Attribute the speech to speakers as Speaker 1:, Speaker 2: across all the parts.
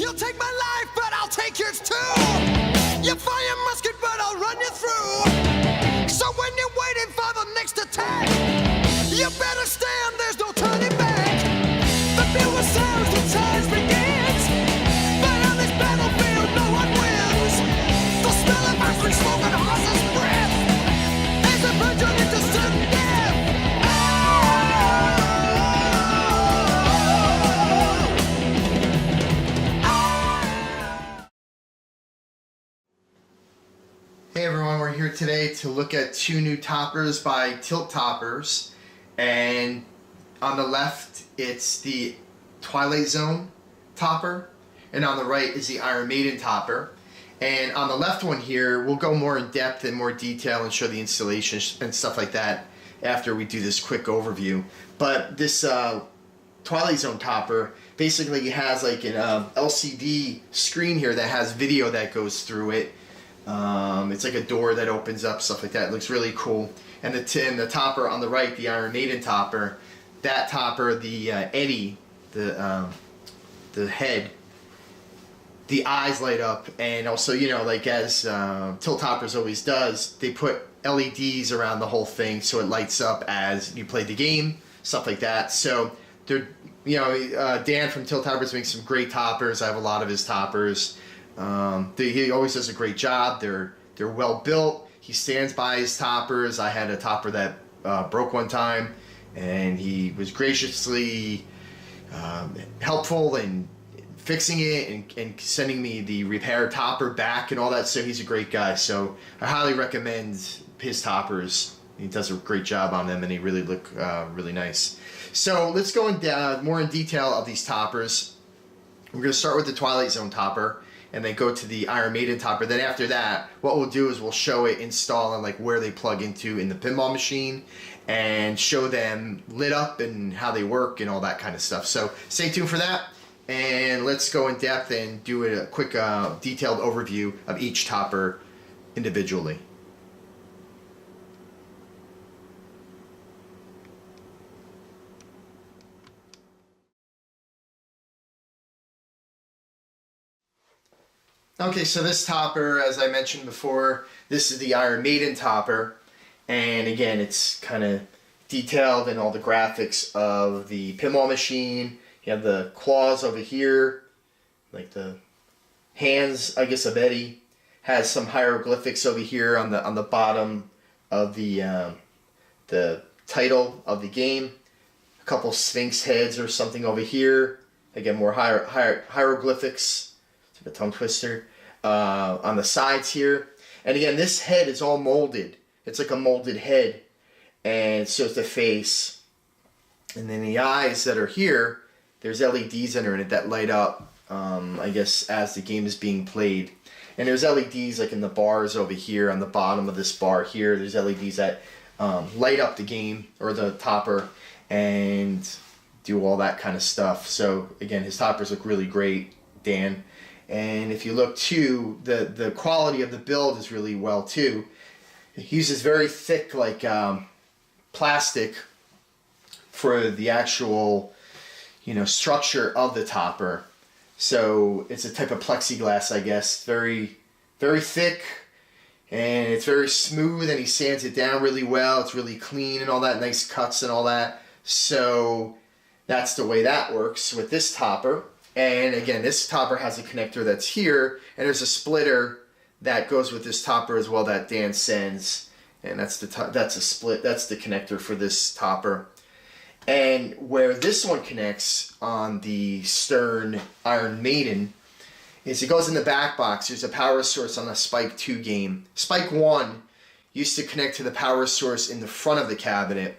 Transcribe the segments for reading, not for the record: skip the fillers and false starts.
Speaker 1: You'll take my life, but I'll take yours too. You fire musket, but I'll run you through. So when you're waiting for the next attack, you better stand, there's no turning back. The bugle sounds, the time begins. But on this battlefield, no one wins. The smell of ice smoke and horse's breath as the birds run into sudden death.
Speaker 2: Hey everyone, we're here today to look at two new toppers by TiltToppers, and on the left it's the Twilight Zone topper, and on the right is the Iron Maiden topper. And on the left one here, we'll go more in depth and more detail and show the installation and stuff like that after we do this quick overview. But this Twilight Zone topper basically has like an LCD screen here that has video that goes through it. It's like a door that opens up, stuff like that. It looks really cool. And the topper on the right, the Iron Maiden topper, that topper, the Eddie, the head, the eyes light up, and also, you know, like as TiltToppers always does, they put LEDs around the whole thing so it lights up as you play the game, stuff like that. So they're, you know, Dan from TiltToppers makes some great toppers. I have a lot of his toppers. He always does a great job. They're well built. He stands by his toppers. I had a topper that broke one time, and he was graciously helpful in fixing it and sending me the repair topper back and all that. So he's a great guy. So I highly recommend his toppers. He does a great job on them, and they really look really nice. So let's go in more in detail of these toppers. We're going to start with the Twilight Zone topper, and then go to the Iron Maiden topper. Then after that, what we'll do is we'll show it install and like where they plug into in the pinball machine, and show them lit up and how they work and all that kind of stuff. So stay tuned for that, and let's go in depth and do a quick detailed overview of each topper individually. Okay, so this topper, as I mentioned before, this is the Iron Maiden topper, and again, it's kind of detailed in all the graphics of the pinball machine. You have the claws over here, like the hands, I guess, of Eddie. Has some hieroglyphics over here on the bottom of the title of the game. A couple sphinx heads or something over here. Again, more hieroglyphics. It's like a tongue twister. On the sides here, and again, this head is all molded. It's like a molded head, and so it's the face, and then the eyes that are here, there's LEDs that are in it that light up, I guess, as the game is being played. And there's LEDs like in the bars over here on the bottom of this bar here. There's LEDs that light up the game or the topper and do all that kind of stuff. So again, his toppers look really great, Dan. And if you look too, the quality of the build is really well too. It uses very thick like plastic for the actual, you know, structure of the topper. So it's a type of plexiglass, I guess. Very, very thick, and it's very smooth, and he sands it down really well. It's really clean and all that, nice cuts and all that. So that's the way that works with this topper. And again, this topper has a connector that's here, and there's a splitter that goes with this topper as well that Dan sends, and that's the connector for this topper. And where this one connects on the Stern Iron Maiden is it goes in the back box. There's a power source on the Spike 2 game. Spike 1 used to connect to the power source in the front of the cabinet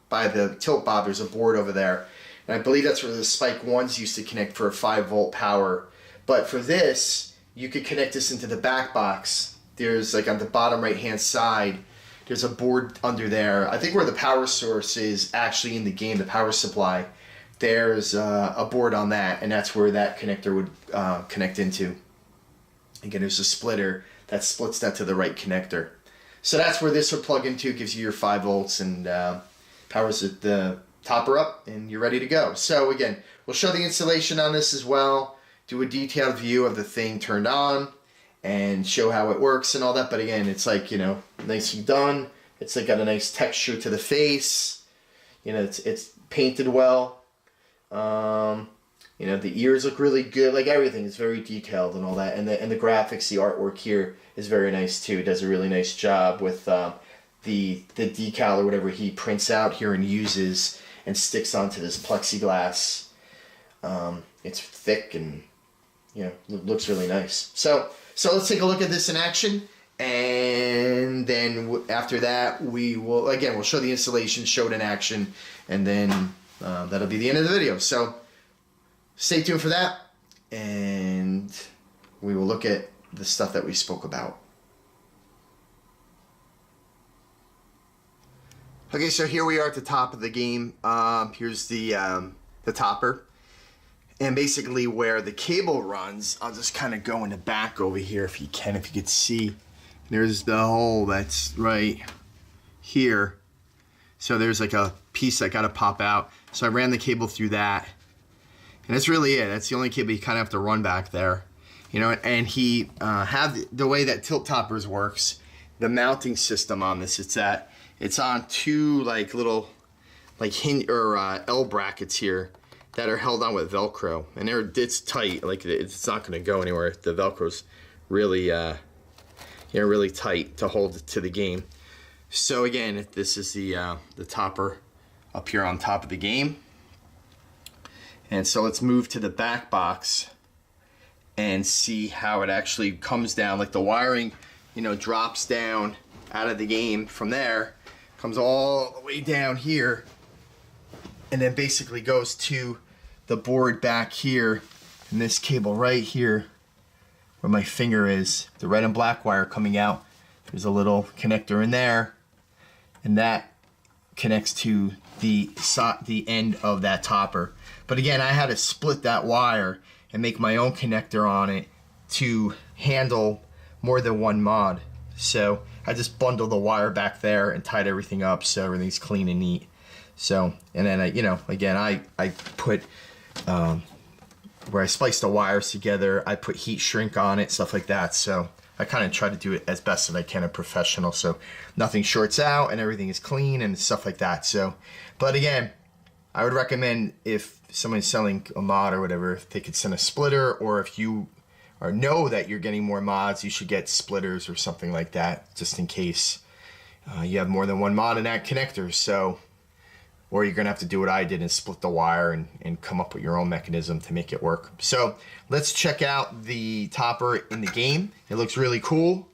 Speaker 2: by the tilt bob. There's a board over there. And I believe that's where the Spike 1s used to connect for a 5-volt power. But for this, you could connect this into the back box. There's like on the bottom right-hand side, there's a board under there. I think where the power source is actually in the game, the power supply, there's a board on that, and that's where that connector would connect into. Again, there's a splitter that splits that to the right connector. So that's where this would plug into, gives you your 5 volts and powers the topper up, and you're ready to go. So again, we'll show the installation on this as well, do a detailed view of the thing turned on and show how it works and all that. But again, it's like, you know, nicely done. It's like got a nice texture to the face. You know, it's painted well. You know, the ears look really good. Like everything is very detailed and all that. And the graphics, the artwork here is very nice too. It does a really nice job with the decal or whatever he prints out here and uses and sticks onto this plexiglass. It's thick and, you know, it looks really nice. So let's take a look at this in action, and then after that we'll show the installation, show it in action, and then that'll be the end of the video. So stay tuned for that, and we will look at the stuff that we spoke about. Okay, so here we are at the top of the game. Here's the topper. And basically where the cable runs, I'll just kind of go in the back over here if you could see. There's the hole that's right here. So there's like a piece that got to pop out. So I ran the cable through that. And that's really it. That's the only cable you kind of have to run back there. You know, and he have the way that TiltToppers works, the mounting system on this, it's on two like little like hinge or L brackets here that are held on with Velcro, and it's tight. Like it's not going to go anywhere. The Velcro's really, really tight to hold it to the game. So again, this is the topper up here on top of the game, and so let's move to the back box and see how it actually comes down. Like the wiring, you know, drops down out of the game from there, comes all the way down here, and then basically goes to the board back here, and this cable right here where my finger is, the red and black wire coming out, there's a little connector in there, and that connects to the end of that topper. But again, I had to split that wire and make my own connector on it to handle more than one mod. So I just bundled the wire back there and tied everything up so everything's clean and neat. So, and then I put where I spliced the wires together, I put heat shrink on it, stuff like that. So I kind of try to do it as best as I can, a professional, so nothing shorts out and everything is clean and stuff like that. So, but again, I would recommend if somebody's selling a mod or whatever, if they could send a splitter, or if you know that you're getting more mods, you should get splitters or something like that, just in case you have more than one mod in that connector. So, or you're gonna have to do what I did and split the wire and come up with your own mechanism to make it work. So let's check out the topper in the game. It looks really cool,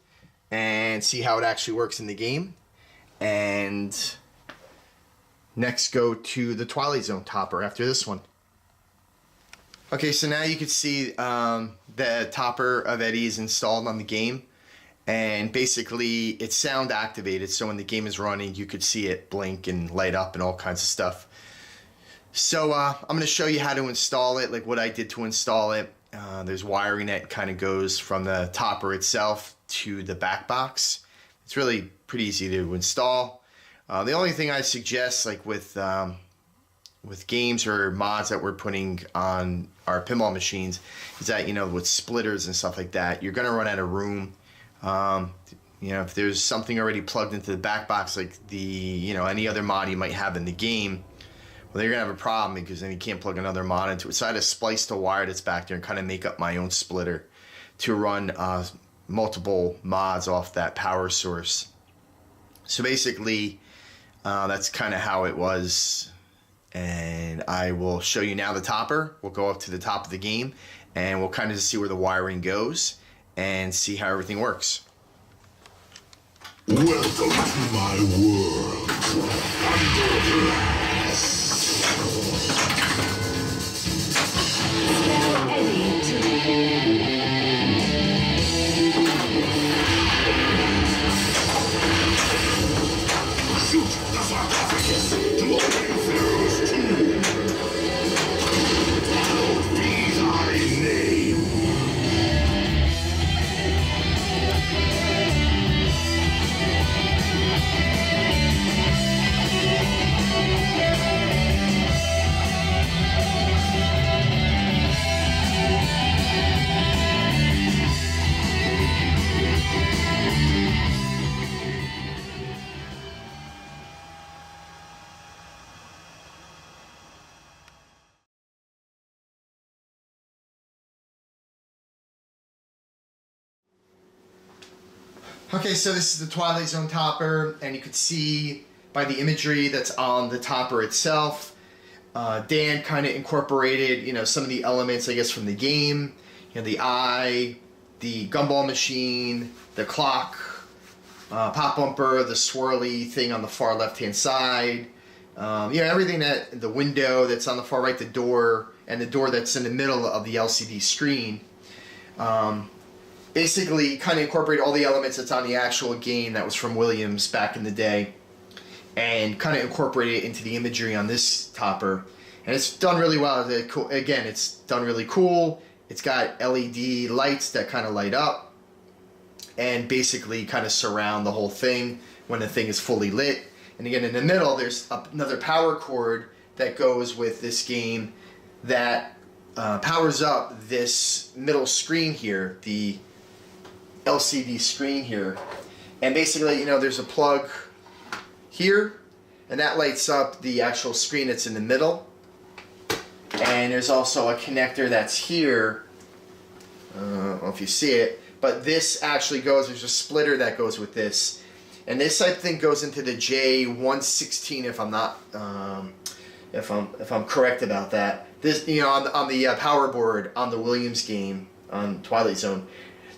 Speaker 2: and see how it actually works in the game. And next go to the Twilight Zone topper after this one. Okay, so now you can see the topper of Eddie is installed on the game. And basically it's sound activated, so when the game is running you could see it blink and light up and all kinds of stuff. So I'm going to show you how to install it, like what I did to install it. There's wiring that kind of goes from the topper itself to the back box. It's really pretty easy to install. The only thing I suggest, like with games or mods that we're putting on our pinball machines, is that, you know, with splitters and stuff like that, you're going to run out of room. You know, if there's something already plugged into the back box, like any other mod you might have in the game, well, you're gonna have a problem, because then you can't plug another mod into it. So I had to splice the wire that's back there and kind of make up my own splitter to run multiple mods off that power source. So basically that's kind of how it was, and I will show you now the topper. We'll go up to the top of the game and we'll kind of see where the wiring goes and see how everything works.
Speaker 3: Welcome to my world.
Speaker 4: Spell Eddie to
Speaker 3: Shoot the sarcophagus to open Pharaoh's tomb. These are in name.
Speaker 2: Okay, so this is the Twilight Zone topper, and you can see by the imagery that's on the topper itself, Dan kind of incorporated, some of the elements, I guess, from the game. The eye, the gumball machine, the clock, pop bumper, the swirly thing on the far left-hand side. Everything the window that's on the far right, the door, and the door that's in the middle of the LCD screen. Basically kind of incorporate all the elements that's on the actual game that was from Williams back in the day and kind of incorporate it into the imagery on this topper. And it's done really well. Again, it's done really cool. It's got LED lights that kind of light up and basically kind of surround the whole thing when the thing is fully lit. And again, in the middle, there's another power cord that goes with this game that powers up this middle screen here, the LCD screen here. And basically, there's a plug here, and that lights up the actual screen that's in the middle. And there's also a connector that's here. I don't know if you see it, but this actually there's a splitter that goes with this. And this, I think, goes into the J116 if I'm not, if I'm correct about that. This, on the power board on the Williams game on Twilight Zone.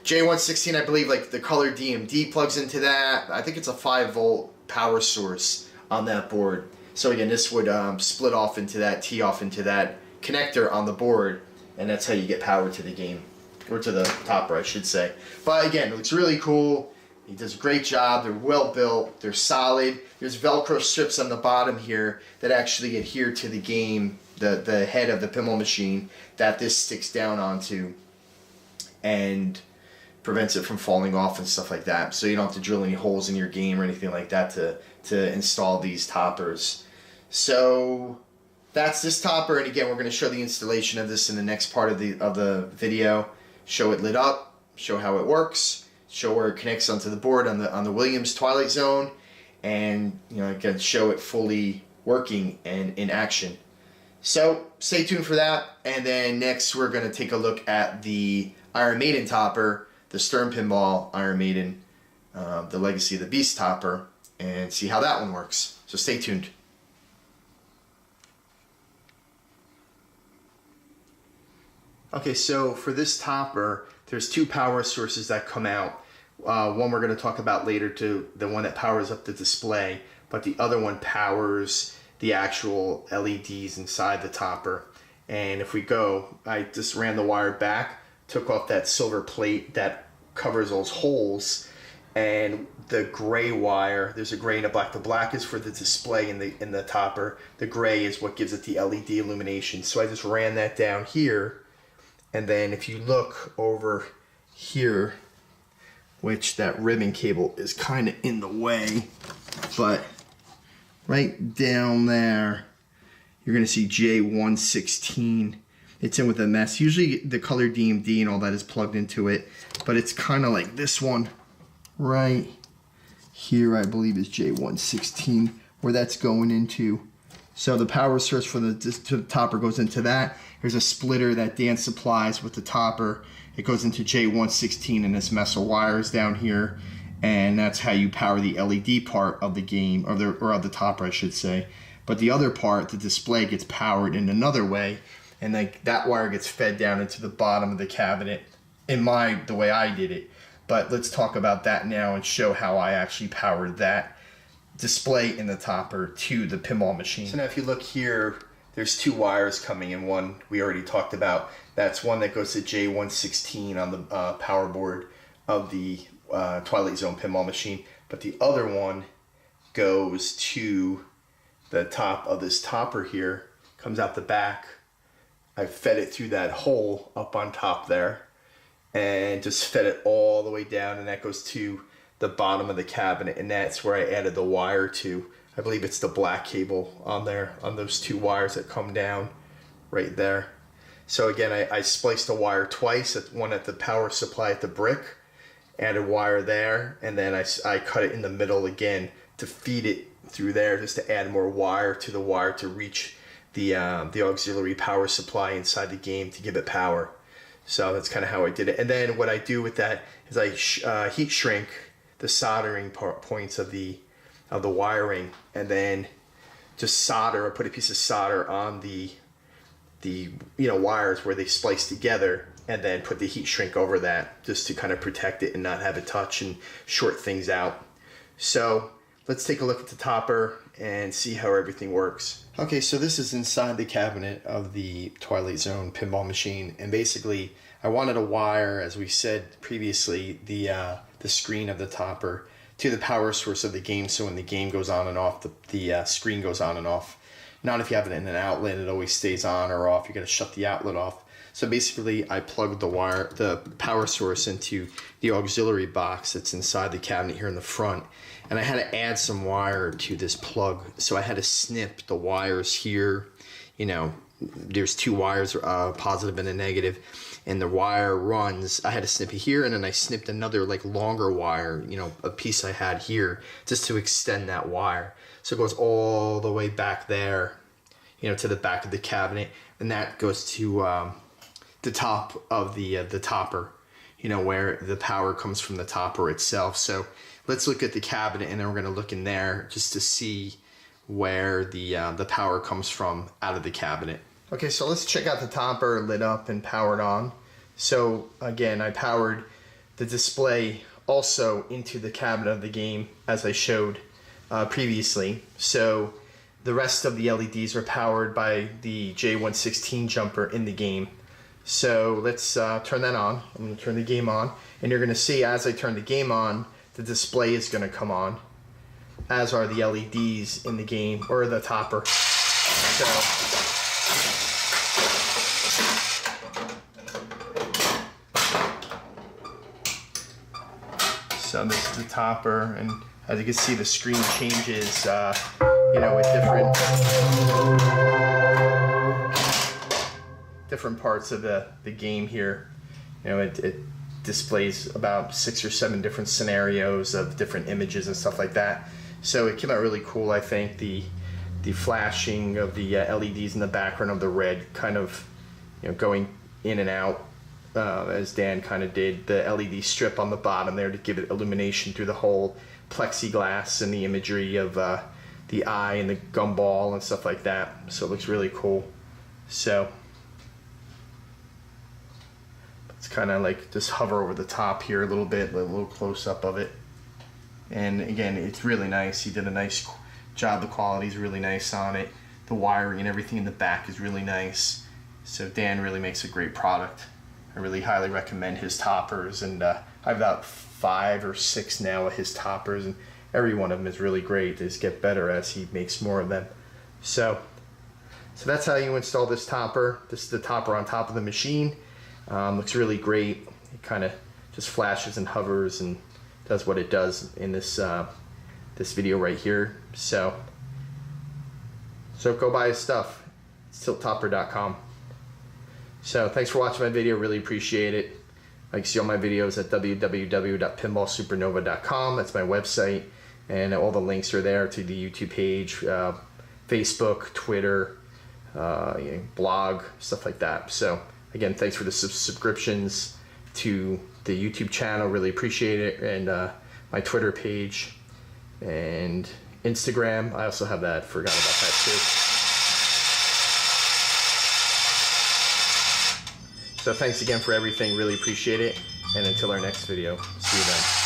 Speaker 2: J116, I believe, like the color DMD plugs into that. I think it's a 5-volt power source on that board. So again, this would split off into that, tee off into that connector on the board, and that's how you get power to the game, or to the topper, I should say. But again, it looks really cool. He does a great job. They're well built. They're solid. There's Velcro strips on the bottom here that actually adhere to the game, the head of the pinball machine that this sticks down onto, and prevents it from falling off and stuff like that. So you don't have to drill any holes in your game or anything like that to install these toppers. So that's this topper, and again, we're going to show the installation of this in the next part of the video. Show it lit up, show how it works, show where it connects onto the board on the Williams Twilight Zone, and again, show it fully working and in action. So stay tuned for that, and then next we're going to take a look at the Iron Maiden topper, the Stern Pinball Iron Maiden, the Legacy of the Beast topper, and see how that one works. So stay tuned. Okay, so for this topper, there's two power sources that come out. One we're going to talk about later, to the one that powers up the display, but the other one powers the actual LEDs inside the topper. And if we go, I just ran the wire back, took off that silver plate that covers those holes, and the gray wire, there's a gray and a black. The black is for the display in the topper. The gray is what gives it the LED illumination. So I just ran that down here, and then if you look over here, which that ribbon cable is kind of in the way, but right down there, you're going to see J116. It's in with a mess. Usually the color DMD and all that is plugged into it, but it's kind of like this one right here, I believe, is J116, where that's going into. So the power source for the topper goes into that. There's a splitter that Dan supplies with the topper. It goes into J116 and this mess of wires down here, and that's how you power the LED part of the game, or of the topper, I should say. But the other part, the display, gets powered in another way, and that wire gets fed down into the bottom of the cabinet the way I did it. But let's talk about that now and show how I actually powered that display in the topper to the pinball machine. So now if you look here, there's two wires coming in. One we already talked about. That's one that goes to J116 on the power board of the Twilight Zone pinball machine. But the other one goes to the top of this topper here, comes out the back. I fed it through that hole up on top there, and just fed it all the way down, and that goes to the bottom of the cabinet, and that's where I added the wire to. I believe it's the black cable on there, on those two wires that come down right there. So again, I spliced the wire twice, one at the power supply at the brick, added wire there, and then I cut it in the middle again to feed it through there, just to add more wire to the wire to reach the auxiliary power supply inside the game to give it power. So that's kind of how I did it. And then what I do with that is I heat shrink soldering points of the wiring, and then just solder or put a piece of solder on the wires where they splice together, and then put the heat shrink over that just to kind of protect it and not have it touch and short things out. So let's take a look at the topper and see how everything works. Okay, so this is inside the cabinet of the Twilight Zone pinball machine, and basically I wanted to wire, as we said previously, the screen of the topper to the power source of the game, so when the game goes on and off, the screen goes on and off. Not if you have it in an outlet, it always stays on or off. You got to shut the outlet off. So basically, I plugged the power source into the auxiliary box that's inside the cabinet here in the front, and I had to add some wire to this plug. So I had to snip the wires here. You know, there's two wires, positive and a negative, and the wire runs. I had to snip it here, and then I snipped another like longer wire, you know, a piece I had here, just to extend that wire. So it goes all the way back there, you know, to the back of the cabinet, and that goes to the top of the topper, you know, where the power comes from the topper itself. So let's look at the cabinet, and then we're going to look in there just to see where the power comes from out of the cabinet. Okay, so let's check out the topper lit up and powered on. So again, I powered the display also into the cabinet of the game, as I showed previously. So the rest of the LEDs are powered by the J116 jumper in the game. So let's turn that on. I'm going to turn the game on, and you're going to see as I turn the game on, the display is going to come on, as are the LEDs in the game, or the topper. So this is the topper, and as you can see, the screen changes, you know, with different parts of the game here. You know, it displays about 6 or 7 different scenarios of different images and stuff like that. So it came out really cool, I think. The flashing of the LEDs in the background of the red, kind of, you know, going in and out, as Dan kind of did. The LED strip on the bottom there to give it illumination through the whole plexiglass, and the imagery of the eye and the gumball and stuff like that. So it looks really cool. So let's kind of like just hover over the top here a little bit, a little close up of it. And again, it's really nice. He did a nice job. The quality is really nice on it. The wiring and everything in the back is really nice. So Dan really makes a great product. I really highly recommend his toppers, and I have about 5 or 6 now of his toppers, and every one of them is really great. They just get better as he makes more of them. So that's how you install this topper. This is the topper on top of the machine. Looks really great. It kind of just flashes and hovers and does what it does in this this video right here. So go buy his stuff. It's TiltTopper.com. So thanks for watching my video. Really appreciate it. I can see all my videos at www.pinballsupernova.com. That's my website, and all the links are there to the YouTube page, Facebook, Twitter, you know, blog, stuff like that. So again, thanks for the subscriptions to the YouTube channel. Really appreciate it. And my Twitter page and Instagram. I also have that. Forgot about that too. So thanks again for everything. Really appreciate it. And until our next video, see you then.